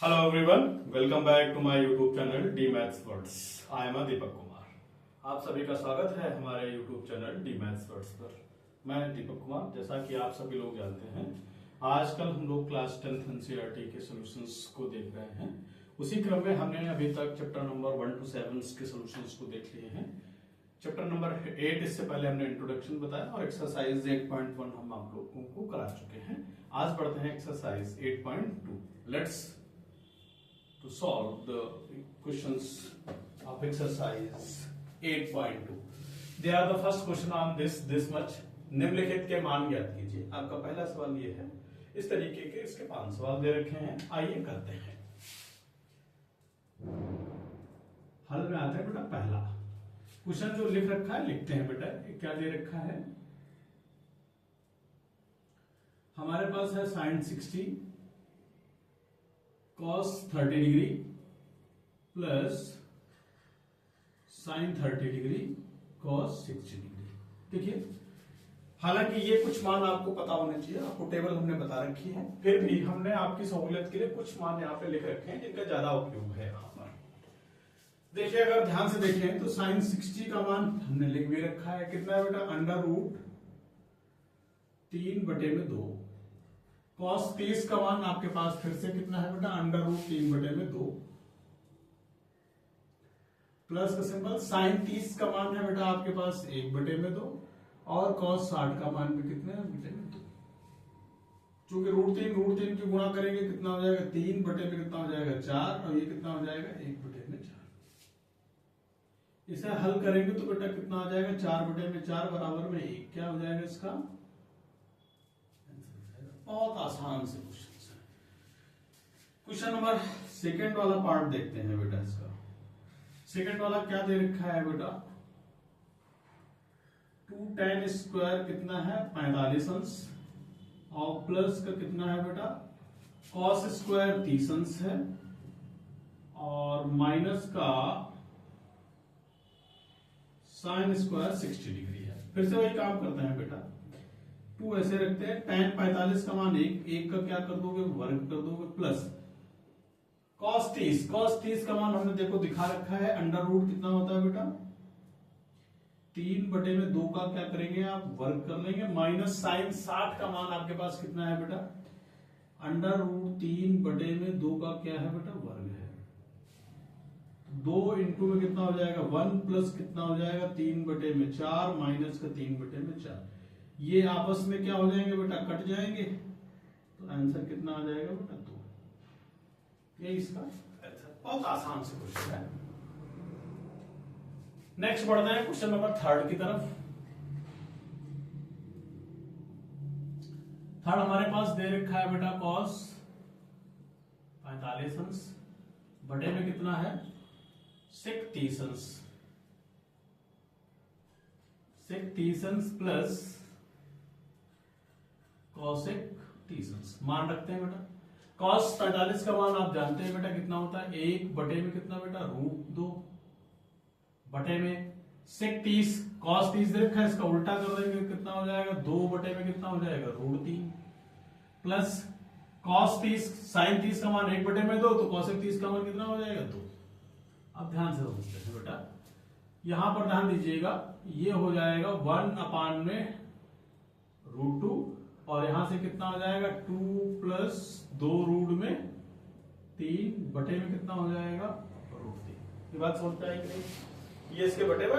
Hello everyone, welcome back to my YouTube channel D maths words. I am Deepak Kumar. आप सभी का स्वागत है हमारे YouTube channel D maths words पर। मैं दीपक कुमार। जैसा कि आप सभी लोग जानते हैं, आजकल हम लोग क्लास 10th एनसीईआरटी के सॉल्यूशंस को देख रहे हैं। उसी क्रम में हमने अभी तक चैप्टर नंबर 1 to 7 के सॉल्यूशंस को देख लिए हैं। चैप्टर नंबर 8 इससे पहले हमने इंट्रोडक्शन बताया और एक्सरसाइज 8.1 हम आप लोगों को करा चुके हैं। आज बढ़ते हैं exercise 8.2। Let's to solve the questions of exercise 8.2. They are the first question on this much. निम्नलिखित के मान ज्ञात कीजिए। आपका पहला सवाल ये है। इस तरीके के इसके 5 सवाल दे रखे हैं। आइए करते हैं। हल में आता है बेटा पहला क्वेश्चन जो लिख रखा है, लिखते हैं बेटा। क्या दे रखा है हमारे पास है sin 60 cos 30 degree plus sin 30 degree cos 60 degree. देखिए, हालांकि ये कुछ मान आपको पता होने चाहिए, आपको टेबल हमने बता रखी है, फिर भी हमने आपकी सहूलियत के लिए कुछ मान यहाँ पे लिख रखे हैं जिनका ज्यादा उपयोग है यहाँ पर। देखिए, अगर ध्यान से देखें तो sin 60 का मान हमने लिख भी रखा है। कितना है बेटा? √3/2। cos 30 का मान आपके पास फिर से कितना है बेटा? √3/2 प्लस का सिंबल। sin 30 का मान है बेटा आपके पास 1/2 और cos 60 का मान भी कितना है? 1/2। चूंकि √3 की गुणा करेंगे कितना हो जाएगा? 3/में कितना हो जाएगा? 4 और ये कितना हो जाएगा? 1/4। इसे हल करेंगे तो बेटा कितना आ जाएगा? 4/4 बराबर में 1। क्या हो जाएगा इसका? बहुत आसान से क्वेश्चन है। क्वेश्चन नंबर सेकंड वाला पार्ट देखते हैं बेटा। इसका सेकंड वाला क्या दे रखा है बेटा? 2 tan स्क्वायर कितना है? 45 अंश और प्लस का कितना है बेटा? cos स्क्वायर 30 अंश है और माइनस का sin स्क्वायर 60 डिग्री है। फिर से वही काम करते हैं बेटा। 2 ऐसे रखते हैं। tan 45 का मान 1 का क्या कर दोगे? वर्ग कर दोगे प्लस cos 30 का मान हमने देखो दिखा रखा है। √ कितना होता है बेटा? 3/2 का क्या करेंगे आप? वर्ग कर लेंगे माइनस sin 60 का मान आपके पास कितना है बेटा? √3/2 का क्या है बेटा? वर्ग है। 2 इंटू में कितना हो जाएगा? 1 प्लस कितना हो जाएगा? 3/4 माइनस का 3/4। ये आपस में क्या हो जाएंगे बेटा? कट जाएंगे। तो आंसर कितना आ जाएगा बेटा? 2। ये इसका आंसर। बहुत आसान से क्वेश्चन है। नेक्स्ट बढ़ते हैं क्वेश्चन नंबर 3 की तरफ। थर्ड हमारे पास दे रखा है बेटा cos 45 अंश बटे में कितना है? sec 30 अंश। sec 30 अंश प्लस cosec 30 अंश। मान रखते हैं बेटा। cos 45 का मान आप जानते हैं बेटा कितना होता है? 1/में कितना बेटा? √2 बटे में sec 30 cos 30 दे रखा है, इसका उल्टा कर देंगे कितना हो जाएगा? 2/में कितना हो जाएगा? √3 प्लस cos 30 sin 30 का मान 1/2 तो cosec 30 का मान कितना हो जाएगा? 2। अब ध्यान से समझते हैं बेटा। यहां पर ध्यान दीजिएगा, ये हो जाएगा 1/√2 और यहां से कितना हो जाएगा? 2 प्लस 2√3 में कितना हो जाएगा? √3। ये बात समझ पाएंगे नहीं? ये इसके बटे में।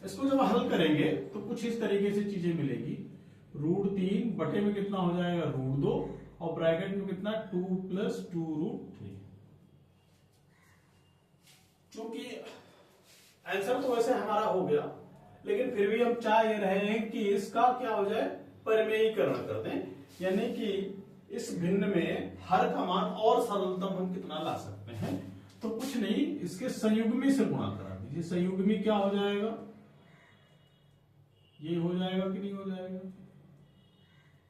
इसको जब हल करेंगे तो कुछ इस तरीके से चीजें मिलेगी। √3 में कितना हो जाएगा? √2 और ब्रैकेट में कितना? 2 प्लस 2√3। चूंकि आंसर तो वैसे हमारा हो गया, लेकिन फिर भी हम चाह ये रहे हैं कि इसका क्या हो जाए? परिमेयीकरण कर दें, यानी कि इस भिन्न में हर का मान और सरलतम हम कितना ला सकते हैं। तो कुछ नहीं, इसके संयुग्मी से गुणा करा दीजिए। संयुग्मी क्या हो जाएगा? ये हो जाएगा कि नहीं हो जाएगा?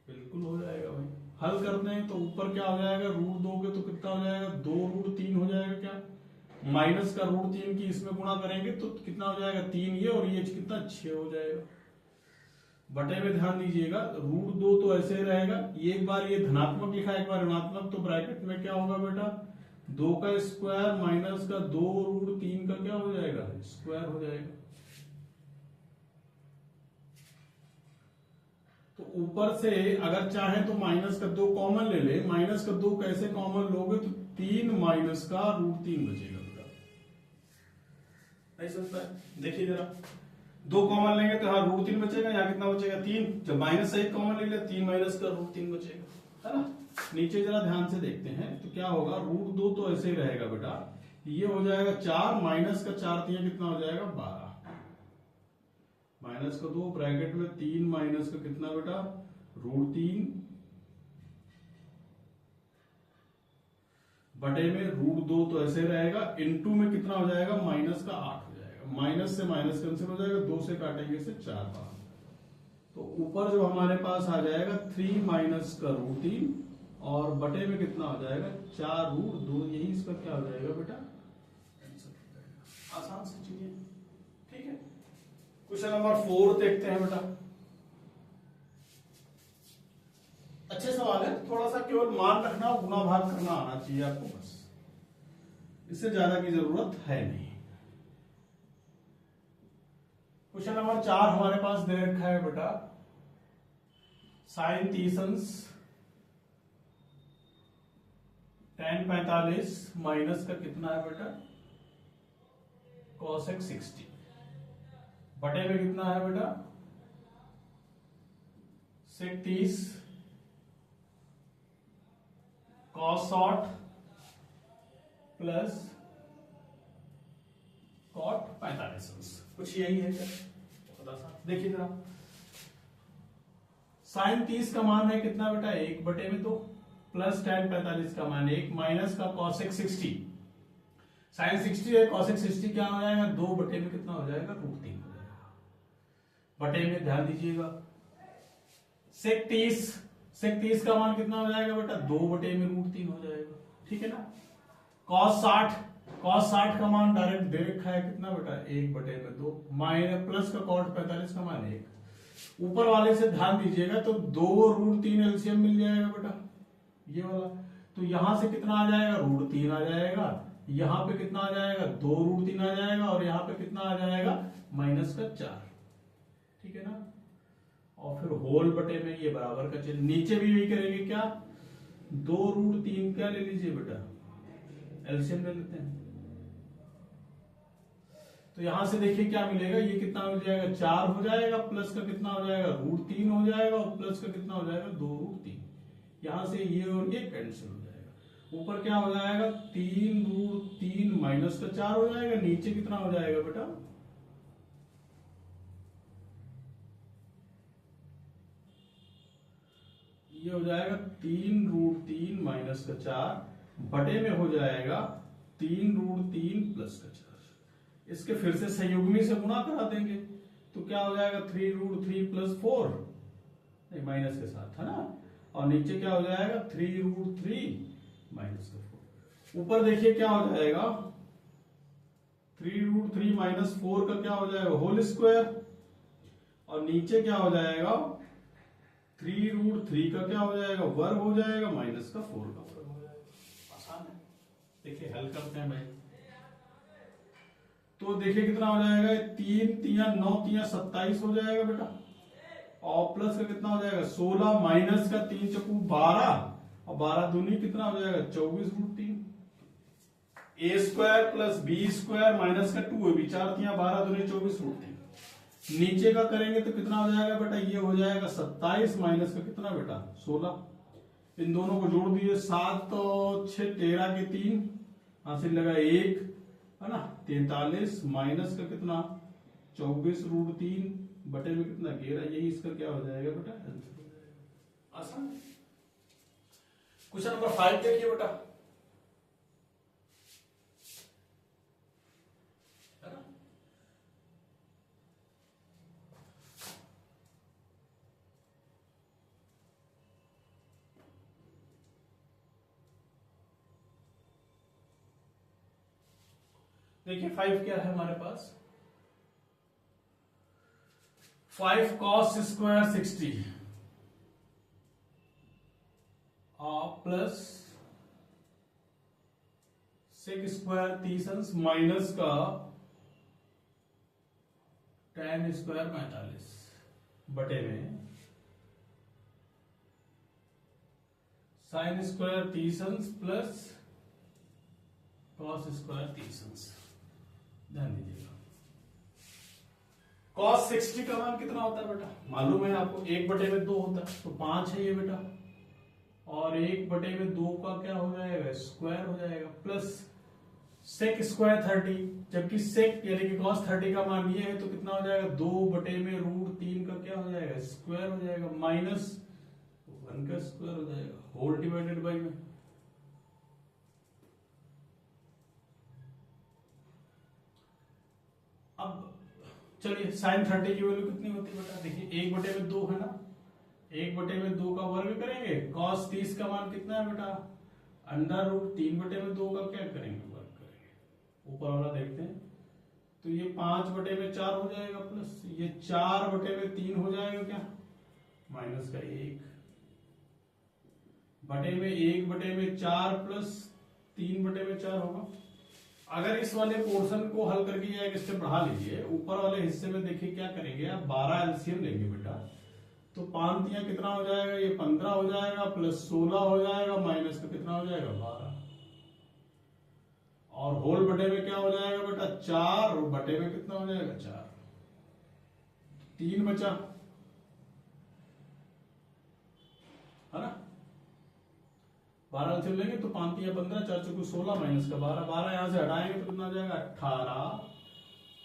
बिल्कुल हो जाएगा भाई। हल करते हैं तो ऊपर क्या हो जाएगा? √ दोगे तो कितना हो जाएगा? 2√3 हो जाएगा। क्या माइनस का √3 की इसमें गुणा करेंगे तो कितना हो जाएगा? 3 ये और ये कितना? 6 हो जाएगा। बटे में ध्यान दीजिएगा, √2 तो ऐसे ही रहेगा, एक बार ये धनात्मक लिखा एक बार ऋणात्मक, तो ब्रैकेट में क्या होगा बेटा, 2 का स्क्वायर माइनस का 2 √3 का क्या हो जाएगा, स्क्वायर हो जाएगा। तो ऊपर से अगर चाहे तो माइनस का 2 कॉमन ले ले, माइनस का 2 कैसे कॉमन लोगे, तो 3 माइनस का √3 बचेगा बेटा, नहीं सकता है। देखिए जरा, 2 कॉमन लेंगे तो हाँ √3 बचेगा, यहाँ कितना बचेगा 3, जब माइनस से 1 कॉमन ले लिया 3 माइनस का √3 बचेगा, है ना। नीचे जरा ध्यान से देखते हैं तो क्या होगा, √2 तो ऐसे ही रहेगा बेटा, ये हो जाएगा 4 माइनस का 4 तो कितना हो जाएगा 12, माइनस का 2 ब्रैकेट में 3 माइनस का कितना बेटा √3 बटे में √2 तो ऐसे रहेगा, इनटू में कितना हो जाएगा माइनस का 8 हो जाएगा, माइनस से माइनस कैंसिल हो जाएगा, 2 से काटेंगे से 4 बार, तो ऊपर जो हमारे पास आ जाएगा 3 माइनस का √3 और बटे में कितना हो जाएगा 4√2, यही इसका क्या हो जाएगा बेटा आंसर हो जाएगा। आसान सी चीज है, ठीक है। क्वेश्चन नंबर 4 देखते हैं बेटा, अच्छे सवाल है, थोड़ा सा केवल मान रखना, गुणा भाग करना आना चाहिए आपको, बस इससे ज्यादा की जरूरत है नहीं। क्वेश्चन नंबर 4 हमारे पास दे रखा है बेटा, साइन 30 tan 45 माइनस का कितना है बेटा cosec 60 बटे में कितना है बेटा sec 30 cos 60 प्लस cot 45, कुछ यही है क्या, थोड़ा सा देखिए जरा, साइन 30 का मान है कितना बेटा 1 बटे में 2 प्लस tan 45 का मान 1 माइनस का cosec 60, साइन 60 है cosec 60 क्या हो जाएगा 2 बटे में कितना हो जाएगा √3 हो जाएगा, बटे में ध्यान दीजिएगा sec 30 का मान कितना हो जाएगा बेटा 2 बटे में √3 हो जाएगा, ठीक है ना। cos 60 का मान डायरेक्ट दे रखा है कितना बेटा 1 बटे में 2 माइनस प्लस का cot 45 का मान 1, ऊपर वाले से ध्यान दीजिएगा तो 2 √3 एलसीएम मिल जाएगा बेटा ये वाला, तो यहां से कितना आ जाएगा √3 आ जाएगा, यहां पे कितना आ जाएगा 2 √3 आ जाएगा और यहां पे कितना आ जाएगा माइनस का 4, ठीक है ना। और फिर होल बटे में ये बराबर का चिन्ह, नीचे भी यही करेंगे क्या 2 √3 क्या ले लीजिए बेटा एलसीएम ले लेते हैं, तो यहां से देखिए क्या मिलेगा, ये कितना हो जाएगा 4 हो जाएगा, प्लस का कितना हो जाएगा √3 हो जाएगा और प्लस का कितना हो जाएगा 2 √3, यहां से ये और ये कैंसिल हो जाएगा, ऊपर क्या हो जाएगा 3 √3 माइनस का 4 हो जाएगा, नीचे कितना हो जाएगा बेटा ये हो जाएगा 3 √3 माइनस का 4 बटे में हो जाएगा 3 √3 प्लस का 4, इसके फिर से संयुग्मी से गुणा करा देंगे तो क्या हो जाएगा 3 √3 प्लस 4 नहीं माइनस के साथ है ना, और नीचे क्या हो जाएगा 3 √3 माइनस का 4, ऊपर देखिए क्या हो जाएगा 3 √3 माइनस 4 का क्या हो जाएगा होल स्क्वायर, और नीचे क्या हो जाएगा 3 √3 का क्या हो जाएगा वर्ग हो जाएगा माइनस का 4 का वर्ग हो जाएगा, आसान है। देखिए हल करते हैं भाई, तो देखिए कितना हो जाएगा 3 3 9 3 27 हो जाएगा बेटा, और प्लस का कितना हो जाएगा 16 माइनस का 3 चकू 12 और 12 दूनी कितना हो जाएगा 24 √3, a square plus b square minus का 2 है, 4 3 12 दूनी 24 √3, नीचे का करेंगे तो कितना हो जाएगा बेटा ये हो जाएगा 27 माइनस का कितना बेटा 16, इन दोनों को जोड़ दीजिए 7 तो 6 13 के 3 हासिल लगा 1 है ना 43 माइनस का कितना 24 √3 बटे में कितना 11, यही इसका क्या हो जाएगा बेटा आंसर हो जाएगा, आसान। क्वेश्चन नंबर 5 देखिए बेटा, देखिए 5 क्या है हमारे पास, 5 cos square 60 plus sec square 30 अंश माइनस का tan स्क्वायर 45 बटे में साइन स्क्वायर 30 अंश प्लस कॉस स्क्वायर 30 अंश। ध्यान दीजिएगा cos 60 का मान कितना होता है बेटा, मालूम है आपको, 1/2 होता है, तो 5 है ये बेटा, और 1/2 का क्या हो जाएगा, स्क्वायर हो जाएगा, प्लस सेक स्क्वायर 30, जबकि सेक यानी कि cos 30 का मान ये है, तो कितना हो जाएगा, 2/√3 का क्या हो जाएगा, स्क्वायर हो जाएगा, माइनस 1 का स्क्वायर हो जाएगा, होल डिवाइडेड बाई में। अब चलिए साइन 30 की वैल्यू कितनी होती है बेटा, देखिए 1/2 है ना, 1/2 का वर्ग करेंगे, cos 30 का मान कितना है बेटा, √3/2 का क्या करेंगे, वर्ग करेंगे, ऊपर वाला देखते हैं, तो ये 5/4 हो जाएगा, प्लस ये 4/3 हो जाएगा, क्या माइनस का 1 बटे में 1/4 प्लस 3/4 होगा। अगर इस वाले पोर्शन को हल करके या एक स्टेप बढ़ा लीजिए, ऊपर वाले हिस्से में देखिए क्या करेंगे, आप 12 एलसीएम लेंगे बेटा, तो 5 तियां कितना हो जाएगा, ये 15 हो जाएगा, प्लस 16 हो जाएगा, माइनस का कितना हो जाएगा 12, और होल बटे में क्या हो जाएगा बेटा 4, और बटे में कितना हो जाएगा 4, 3 बचा, है ना, 12 एलसीएम लेंगे तो 5 तियां 15, 4 चौके 16, माइनस का 12, 12 यहां से हटाएंगे तो कितना हो जाएगा 18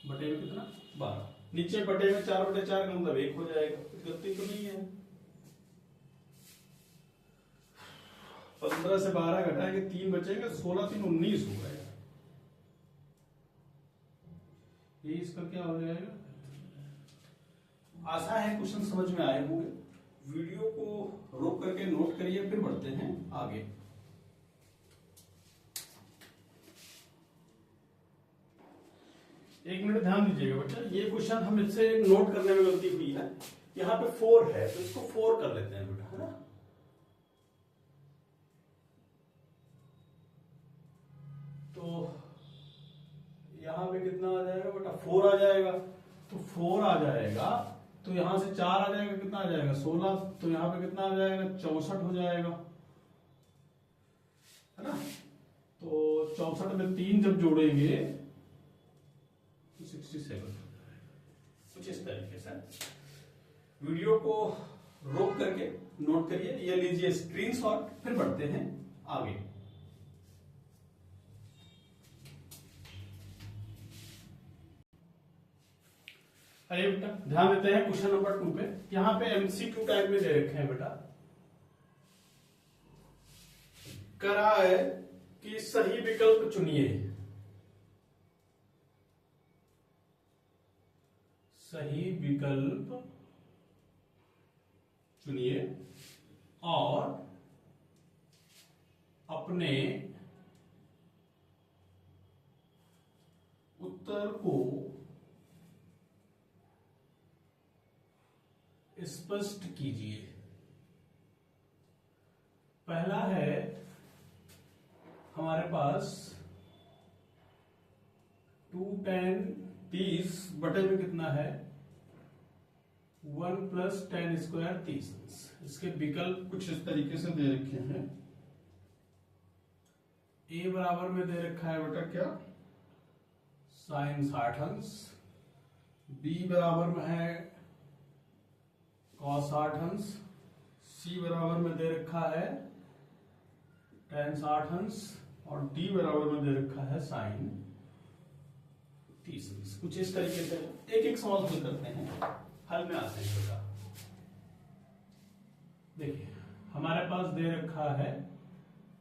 बटे में कितना 12, नीचे बटे में 4/4 का मतलब 1 हो जाएगा, कुछ गलती तो नहीं है, 15 से 12 घटाएंगे 3 बचेंगे, 16 3 19 हो गएगा, ये इसका क्या हो जाएगा। आशा है क्वेश्चन समझ में आए होंगे, वीडियो को रोक करके नोट करिए, फिर बढ़ते हैं आगे। एक मिनट ध्यान दीजिएगा बच्चा, ये क्वेश्चन हम इससे नोट करने में गलती हुई है, यहाँ पे 4 है तो इसको 4 कर लेते हैं बेटा, है ना, तो यहाँ पे कितना आ जाएगा बेटा 4 आ जाएगा, तो 4 आ जाएगा, तो यहां से 4 आ जाएगा, कितना आ जाएगा 16, तो यहाँ पे कितना आ जाएगा 64 हो जाएगा, है ना, तो 64 में 3 जब जोड़ेंगे तो 67 हो जाएगा, कुछ इस तरीके से। वीडियो को रोक करके नोट करिए, ये लीजिए स्क्रीनशॉट, फिर बढ़ते हैं आगे। अरे बेटा ध्यान देते हैं क्वेश्चन नंबर 2 पे, यहाँ पे MCQ टाइप में दे रखे हैं बेटा, करा है कि सही विकल्प चुनिए, सही विकल्प चुनिए और अपने उत्तर को स्पष्ट कीजिए। पहला है हमारे पास 2 tan 30 बटे में कितना है 1 + tan स्क्वायर 30, इसके विकल्प कुछ इस तरीके से दे रखे हैं। ए बराबर में दे रखा है बेटा क्या, साइन 60 अंश, बी बराबर में है cos 60 अंश, सी बराबर में दे रखा है tan 60 अंश, और डी बराबर में दे रखा है साइन 30 अंश। कुछ इस तरीके से एक एक सवाल हल करते हैं, हल में आते हैं बेटा। देखिए हमारे पास दे रखा है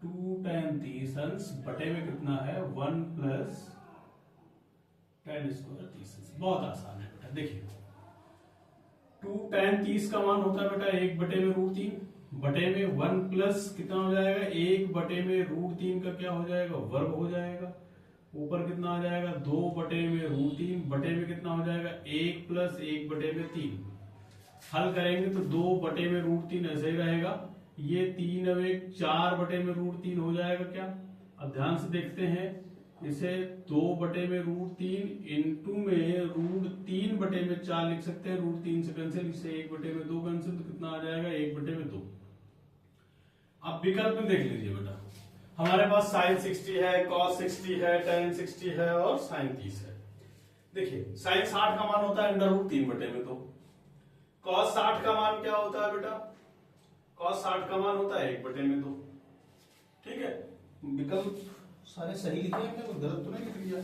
2 tan 30 अंश बटे में कितना है 1 + tan स्क्वायर 30 अंश। बहुत आसान है बेटा, देखिए 2 tan 30 का मान होता है बेटा 1/√3 बटे में 1 प्लस कितना हो जाएगा 1/√3 का क्या हो जाएगा वर्ग हो जाएगा, ऊपर कितना आ जाएगा 2/√3 बटे में कितना हो जाएगा 1 + 1/3, हल करेंगे तो 2/√3 ऐसे ही रहेगा, ये 3 अब 4/√3 हो जाएगा क्या। अब ध्यान से देखते हैं, इसे 2/√3 इंटू में √3/4 लिख सकते हैं। √3 से कैंसिल, इसे 1/2 कैंसिल, तो कितना आ जाएगा 1/2। अब विकल्प में देख लीजिए बेटा, हमारे पास sin 60 है, cos 60 है, tan 60 है और sin 30 है। देखिए sin 60 का मान होता है √3/2। cos 60 का मान क्या होता है बेटा, cos 60 का मान होता है 1/2। ठीक है, विकल्प सारे सही लिखे हैं, हमने गलत तो नहीं लिख दिया।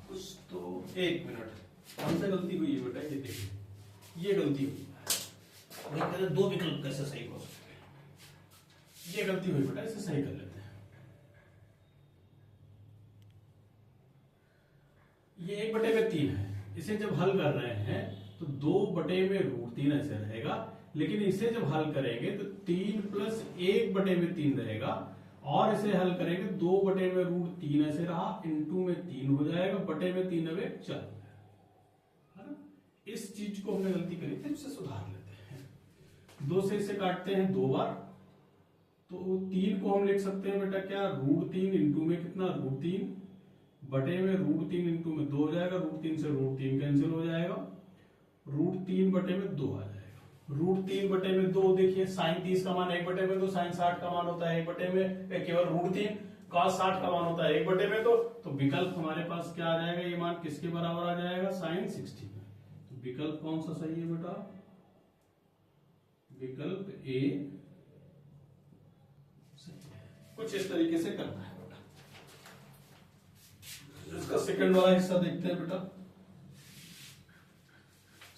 कुछ तो 1 मिनट, हमसे गलती हुई है बेटा, ये देखिए, ये गलती हुई है। वही कहते 2 विकल्प कैसे सही हो सकते हैं, ये गलती हुई बेटा, इसे सही कर लेते हैं। ये 1/3 है, इसे जब हल कर रहे हैं तो 2/√3 ऐसे रहेगा, लेकिन इसे जब हल करेंगे तो 3 + 1/3 रहेगा, और इसे हल करेंगे 2/√3 ऐसे रहा, इंटू में 3 हो जाएगा, बटे में 3 अब 1 4 है ना। इस चीज को हमने गलती करी थी, इसे सुधार लेते हैं। 2 से इसे काटते हैं 2 बार, तो 3 को हम लिख सकते हैं बेटा क्या, √3 इंटू में कितना √3 बटे में √3 इंटू में 2 हो जाएगा, √3 से √3 कैंसिल हो जाएगा, √3 बटे में 2 आ जाएगा। √3 बटे में 2, देखिए sin 30 का मान 1/2, sin 60 का मान होता है 1/2, केवल √3, cos 60 का मान होता है 1/2। तो विकल्प हमारे पास क्या आ जाएगा, ये मान किसके बराबर आ जाएगा, sin 60 में। तो विकल्प कौन सा सही है बेटा, विकल्प ए सही है। कुछ इस तरीके से करना है। इसका सेकंड वाला हिस्सा देखते हैं बेटा।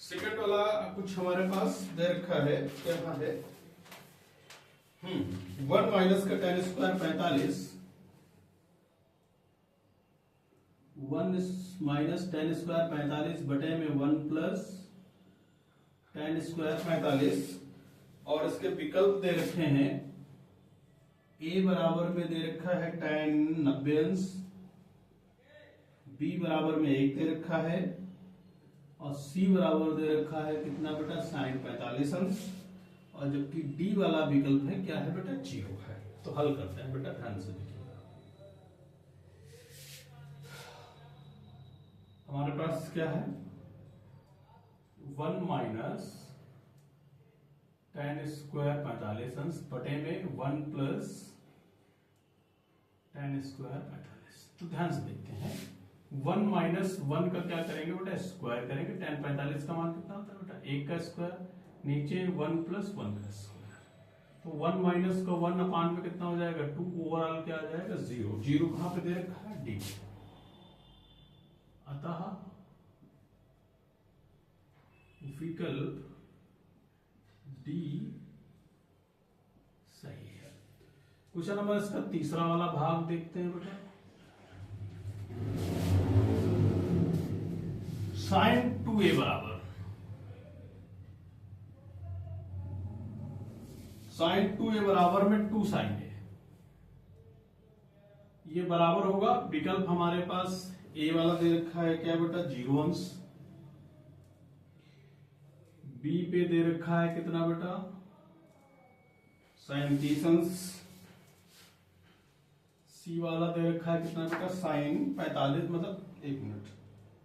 सेकंड वाला कुछ हमारे पास दे रखा है, क्या है 1 माइनस का tan square 45, 1 minus tan square 45 बटे में 1 प्लस tan स्क्वायर 45, और इसके विकल्प दे रखे हैं, a बराबर में दे रखा है tan 90 अंश, b बराबर में 1 दे रखा है, और c बराबर दे रखा है कितना बेटा, sin 45 अंश, और जबकि d वाला विकल्प है क्या है बेटा, 0 है। तो हल करते हैं बेटा, ध्यान से देखिए। हमारे पास क्या है, 1 माइनस tan स्क्वायर 45 अंश बटे में 1 प्लस tan स्क्वायर 45। तो ध्यान से देखते हैं, 1 माइनस 1 का क्या करेंगे बेटा, स्क्वायर करेंगे। tan 45 का मान कितना होता है बेटा, 1 का स्क्वायर, नीचे 1 + 1 का स्क्वायर, तो 1 माइनस का 1 अपान में कितना हो जाएगा, 2, ओवरऑल क्या आ जाएगा 0। 0 कहां पे दे रखा है, डी। अतः विकल्प डी सही है। क्वेश्चन नंबर इसका तीसरा वाला भाग देखते हैं बेटा। sin 2a बराबर, sin 2a बराबर में 2 sin a, ये बराबर होगा, विकल्प हमारे पास a वाला दे रखा है क्या बेटा, 0 अंश, b पे दे रखा है कितना बेटा, sin 30 अंश, c वाला दे रखा है कितना बेटा, sin 45, मतलब 1 मिनट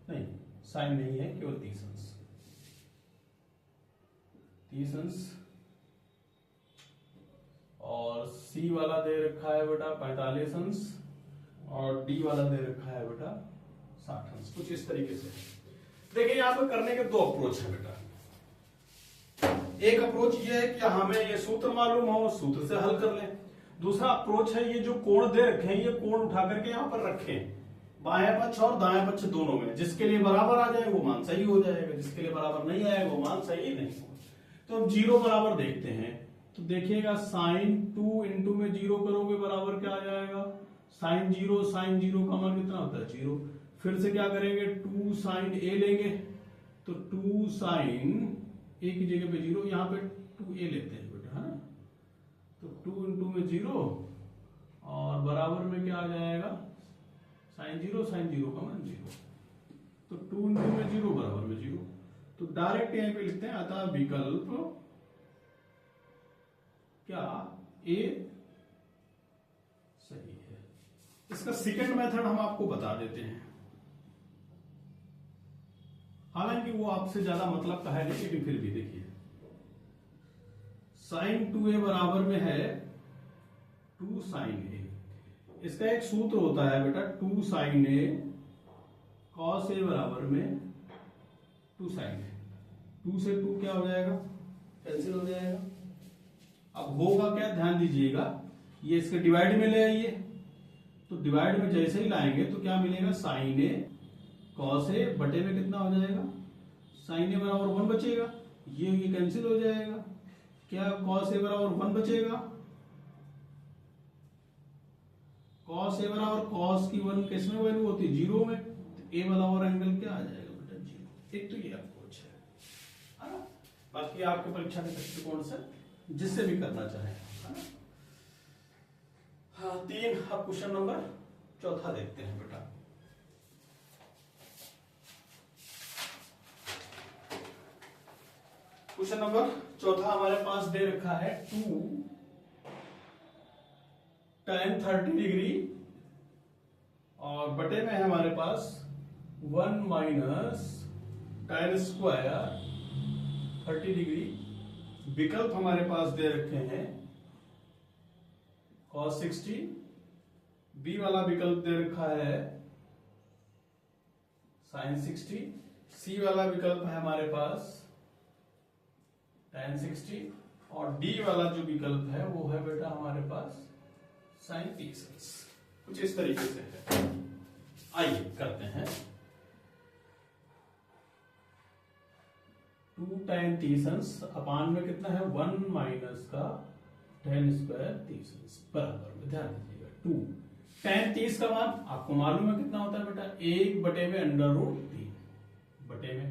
नहीं, साइन नहीं है, केवल 30 अंश, 30 अंश, और सी वाला दे रखा है बेटा 45 अंश, और डी वाला दे रखा है बेटा 60 अंश। कुछ इस तरीके से देखिए, यहां पर करने के 2 अप्रोच है बेटा। एक अप्रोच ये है कि हमें ये सूत्र मालूम हो, सूत्र से हल कर लें। दूसरा अप्रोच है, ये जो कोण दे रखे हैं, ये कोण उठा करके यहां पर रखें, बाएं पक्ष और दाएं पक्ष दोनों में, जिसके लिए बराबर आ जाए वो मान सही हो जाएगा, जिसके लिए बराबर नहीं आएगा वो मान सही नहीं होगा। तो हम 0 बराबर देखते हैं, तो देखिएगा sin 2 इंटू में 0 करोगे बराबर क्या आ जाएगा, sin 0 का मान कितना होता है 0। फिर से क्या करेंगे, 2 sin a लेंगे, तो 2 sin a की जगह पे 0, यहाँ पे 2a लेते हैं बेटा, है ना, तो 2 इंटू में 0 और बराबर में क्या आ जाएगा, साइन 0 का मान 0, तो 2 इंटू में 0 बराबर में 0। तो डायरेक्ट यहीं पे लिखते हैं, अतः विकल्प क्या ए सही है। इसका सेकंड मेथड हम आपको बता देते हैं, हालांकि वो आपसे ज्यादा मतलब का है नहीं, लेकिन फिर भी देखिए, साइन 2a बराबर में है 2 साइन a। इसका एक सूत्र होता है बेटा, 2 साइन a कॉस a बराबर में 2 साइन a। 2 से 2 क्या हो जाएगा, कैंसिल हो जाएगा। अब होगा क्या, ध्यान दीजिएगा, ये इसके डिवाइड में ले आइए, तो डिवाइड में जैसे ही लाएंगे तो क्या मिलेगा, साइन a कॉस a बटे में कितना हो जाएगा, साइन a बराबर 1 बचेगा, ये कैंसिल हो जाएगा, क्या कॉस a बराबर 1 बचेगा, कॉस a बराबर कॉस की 1 किस में वैल्यू होती है, 0 में, तो a बराबर एंगल क्या आ जाएगा बेटा, 0। एक तो ये अप्रोच है ना, बाकी आपके परीक्षा के दृष्टिकोण से जिससे भी करना चाहे, है ना। हाँ 3, अब क्वेश्चन नंबर 4 देखते हैं बेटा। क्वेश्चन नंबर 4 हमारे पास दे रखा है 2 tan 30 डिग्री और बटे में है हमारे पास 1 माइनस tan स्क्वायर 30 डिग्री। विकल्प हमारे पास दे रखे हैं cos 60, बी वाला विकल्प दे रखा है sin 60, सी वाला विकल्प है हमारे पास tan 60 और डी वाला जो विकल्प है वो है बेटा हमारे पास sin 30। कुछ इस तरीके से है, आइए करते हैं। 2 tan 30 अपान में कितना है, 1 माइनस का tan स्क्वायर 30 बराबर में, ध्यान दीजिएगा 2 tan 30 का मान आपको मालूम है कितना होता है बेटा, 1 बटे में अंडर रूट 3 बटे में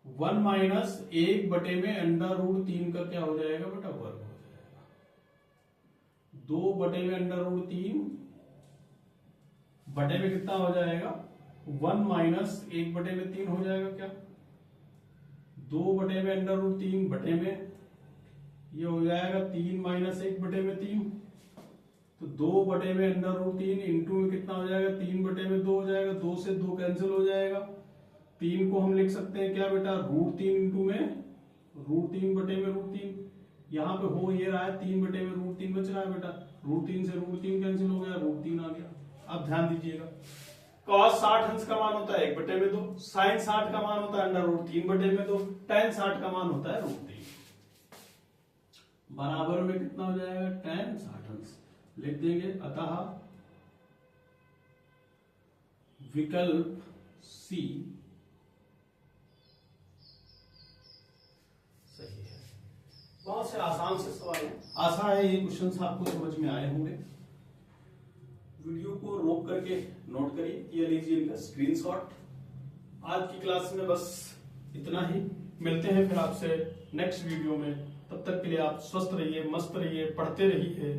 1 माइनस 1 बटे में अंडर रूट 3 का क्या हो जाएगा बेटा, वर्ग हो जाएगा। 2 बटे में अंडर रूट 3 बटे में कितना हो जाएगा, 1 माइनस 1 बटे में 3 हो जाएगा क्या, 2 बटे में अंडर रूट 3 बटे में ये हो जाएगा 3 माइनस 1 बटे में 3, तो 2 बटे में अंडर रूट 3 इंटू में कितना हो जाएगा, 3 बटे में 2 हो जाएगा, 2 से 2 कैंसिल हो जाएगा। 3 को हम लिख सकते हैं क्या बेटा, रूट 3 इंटू में रूट 3 बटे में रूट 3, यहाँ पे हो ये रहा है 3 बटे में रूट 3 बच रहा है बेटा, रूट 3 से रूट 3 कैंसिल हो गया, रूट 3 आ गया। अब ध्यान दीजिएगा, cos 60 अंश का मान होता है 1 बटे में 2, sin 60 का मान होता है अंडर रूट 3 बटे में 2, tan 60 का मान होता है रूट 3, बराबर में कितना हो जाएगा, tan 60 अंश लिख देंगे। अतः विकल्प सी सही है। बहुत से आसान से सवाल है, आशा है ये क्वेश्चन आपको समझ में आए होंगे। वीडियो को रोक करके नोट करिए, ये लीजिए इनका स्क्रीनशॉट। आज की क्लास में बस इतना ही, मिलते हैं फिर आपसे नेक्स्ट वीडियो में। तब तक के लिए आप स्वस्थ रहिए, मस्त रहिए, पढ़ते रहिए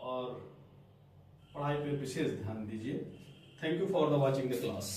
और पढ़ाई पे विशेष ध्यान दीजिए। Thank you for the watching the class.